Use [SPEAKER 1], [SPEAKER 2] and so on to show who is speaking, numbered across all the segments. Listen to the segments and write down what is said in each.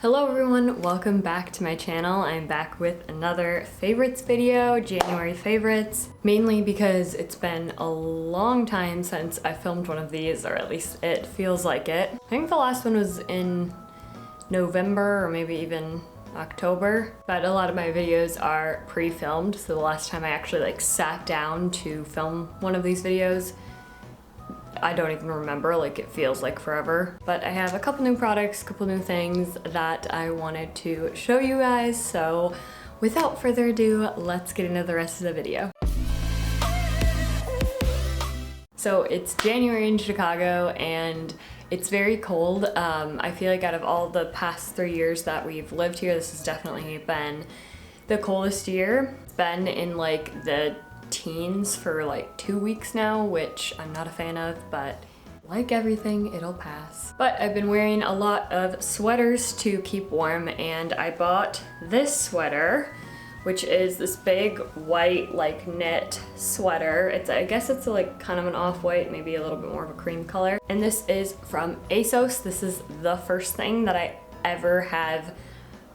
[SPEAKER 1] Hello everyone, welcome back to my channel. I'm back with another favorites video, January favorites, mainly because it's been a long time since I filmed one of these, or at least it feels like it. I think the last one was in November or maybe even October, but a lot of my videos are pre-filmed, so the last time I actually sat down to film one of these videos, I don't even remember, it feels like forever. But I have a couple new products, a couple new things that I wanted to show you guys, so without further ado, let's get into the rest of the video. So it's January in Chicago and it's very cold. I feel like out of all the past 3 years that we've lived here, this has definitely been the coldest year. It's been in the teens for 2 weeks now, which I'm not a fan of, but like everything, it'll pass. But I've been wearing a lot of sweaters to keep warm, and I bought this sweater, which is this big white knit sweater. I guess it's kind of an off-white, maybe a little bit more of a cream color. And this is from Asos. This is the first thing that I ever have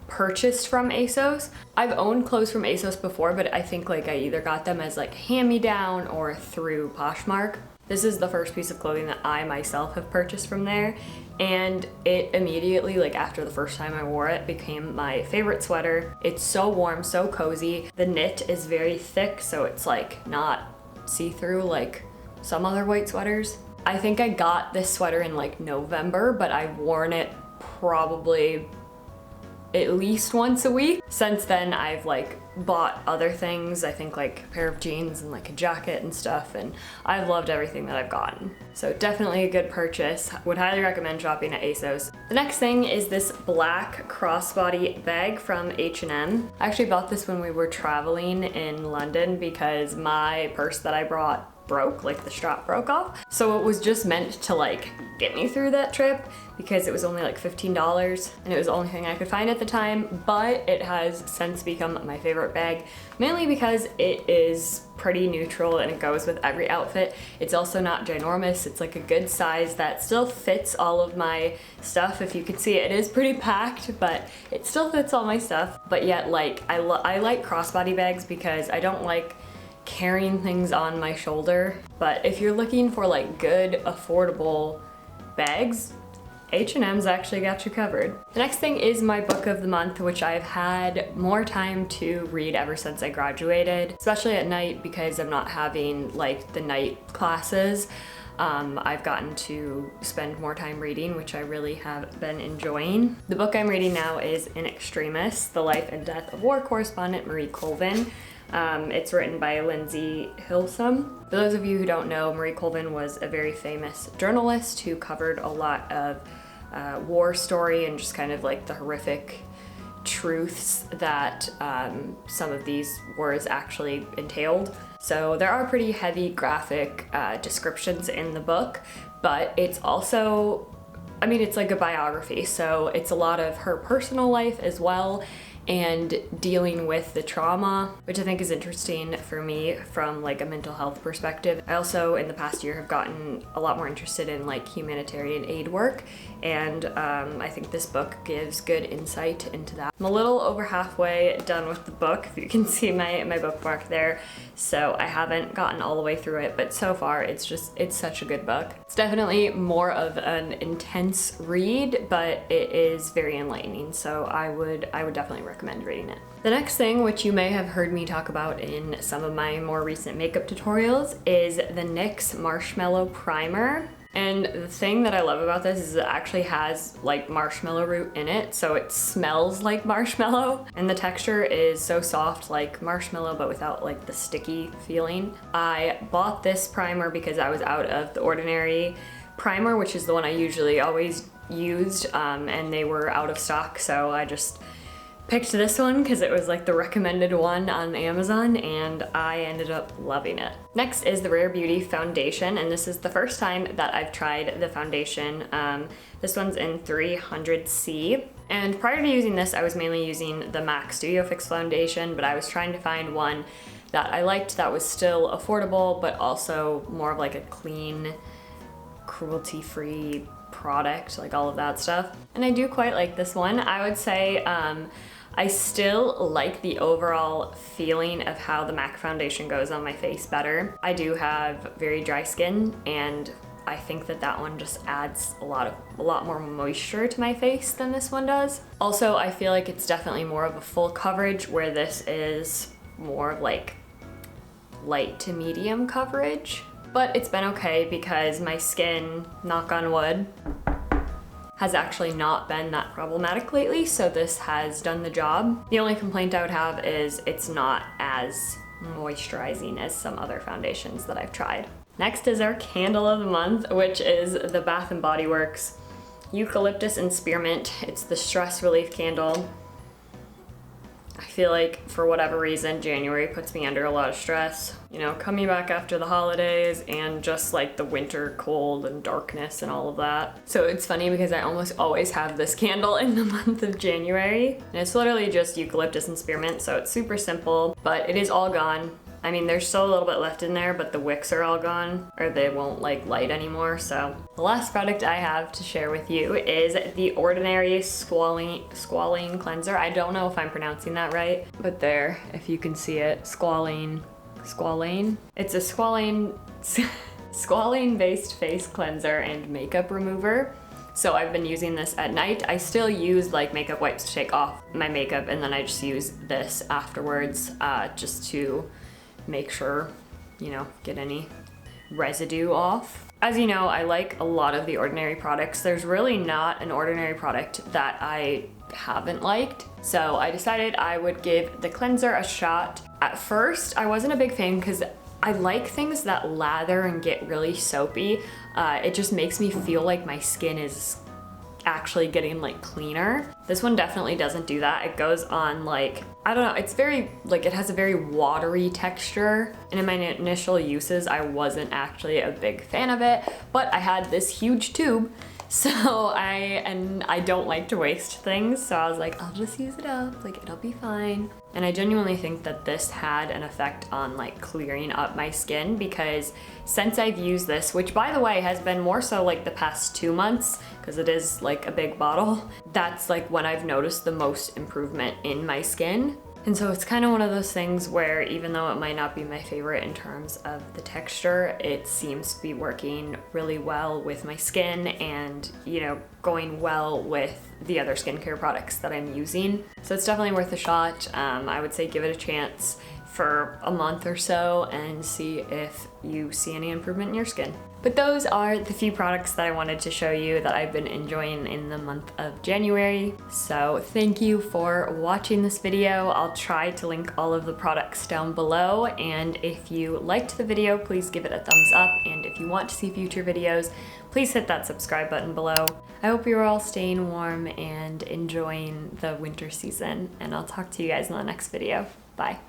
[SPEAKER 1] purchased from Asos. I've owned clothes from Asos before, but I think I either got them as hand-me-down or through Poshmark. This is the first piece of clothing that I myself have purchased from there, and it immediately, after the first time I wore it, became my favorite sweater. It's so warm, so cozy. The knit is very thick, so it's not see-through like some other white sweaters. I think I got this sweater in November, but I've worn it probably at least once a week. Since then, I've bought other things, I think a pair of jeans and a jacket and stuff, and I've loved everything that I've gotten. So definitely a good purchase. Would highly recommend shopping at Asos. The next thing is this black crossbody bag from H&M. I actually bought this when we were traveling in London because my purse that I brought broke, the strap broke off. So it was just meant to get me through that trip because it was only $15 and it was the only thing I could find at the time, but it has since become my favorite bag, mainly because it is pretty neutral and it goes with every outfit. It's also not ginormous. It's a good size that still fits all of my stuff. If you can see it is pretty packed, but it still fits all my stuff. But yet I like crossbody bags because I don't like carrying things on my shoulder. But if you're looking for good affordable bags, H&M's actually got you covered. The next thing is my book of the month, which I've had more time to read ever since I graduated, especially at night because I'm not having the night classes. I've gotten to spend more time reading, which I really have been enjoying. The book I'm reading now is In Extremis, The Life and Death of War Correspondent Marie Colvin. It's written by Lindsay Hilsum. For those of you who don't know, Marie Colvin was a very famous journalist who covered a lot of war story and just kind of the horrific truths that some of these wars actually entailed. So there are pretty heavy graphic descriptions in the book, but it's also, it's like a biography, so it's a lot of her personal life as well, and dealing with the trauma, which I think is interesting for me from a mental health perspective. I also in the past year have gotten a lot more interested in humanitarian aid work, and I think this book gives good insight into that. I'm a little over halfway done with the book, if you can see my bookmark there, so I haven't gotten all the way through it, but so far it's such a good book. It's definitely more of an intense read, but it is very enlightening, so I would definitely recommend reading it. The next thing, which you may have heard me talk about in some of my more recent makeup tutorials, is the NYX Marshmallow Primer. And the thing that I love about this is it actually has marshmallow root in it, so it smells like marshmallow, and the texture is so soft like marshmallow but without the sticky feeling. I bought this primer because I was out of the Ordinary primer, which is the one I usually always used, and they were out of stock, so I just picked this one because it was the recommended one on Amazon, and I ended up loving it. Next is the Rare Beauty foundation, and this is the first time that I've tried the foundation. This one's in 300C, and prior to using this I was mainly using the MAC Studio Fix foundation, but I was trying to find one that I liked that was still affordable but also more of a clean, cruelty-free product, like all of that stuff. And I do quite like this one. I would say I still like the overall feeling of how the MAC foundation goes on my face better. I do have very dry skin, and I think that that one just adds a lot more moisture to my face than this one does. Also, I feel like it's definitely more of a full coverage, where this is more of like light to medium coverage. But it's been okay because my skin, knock on wood, has actually not been that problematic lately, so this has done the job. The only complaint I would have is it's not as moisturizing as some other foundations that I've tried. Next is our candle of the month, which is the Bath & Body Works Eucalyptus and Spearmint. It's the stress relief candle. I feel like for whatever reason, January puts me under a lot of stress. You know, coming back after the holidays and just like the winter cold and darkness and all of that. So it's funny because I almost always have this candle in the month of January. And it's literally just eucalyptus and spearmint, so it's super simple, but it is all gone. I mean, there's still a little bit left in there, but the wicks are all gone, or they won't like light anymore. So the last product I have to share with you is the Ordinary Squalane cleanser. I don't know if I'm pronouncing that right, but there, if you can see it, Squalane. It's a squalane based face cleanser and makeup remover. So I've been using this at night. I still use like makeup wipes to take off my makeup, and then I just use this afterwards just to make sure, you know, get any residue off. As you know, I like a lot of the Ordinary products. There's really not an Ordinary product that I haven't liked. So I decided I would give the cleanser a shot. At first, I wasn't a big fan because I like things that lather and get really soapy. It just makes me feel like my skin is actually getting like cleaner. This one definitely doesn't do that. It goes on like, I don't know, it's very like, it has a very watery texture, and in my initial uses I wasn't actually a big fan of it, but I had this huge tube, so I don't like to waste things, so I was like, I'll just use it up, like it'll be fine. And I genuinely think that this had an effect on like clearing up my skin, because since I've used this, which by the way has been more so like the past 2 months, because it is like a big bottle, that's like when I've noticed the most improvement in my skin. And so it's kind of one of those things where even though it might not be my favorite in terms of the texture, it seems to be working really well with my skin and, you know, going well with the other skincare products that I'm using. So it's definitely worth a shot. I would say give it a chance for a month or so and see if you see any improvement in your skin. But those are the few products that I wanted to show you that I've been enjoying in the month of January. So thank you for watching this video. I'll try to link all of the products down below, and if you liked the video, please give it a thumbs up, and if you want to see future videos, please hit that subscribe button below. I hope you're all staying warm and enjoying the winter season, and I'll talk to you guys in the next video. Bye.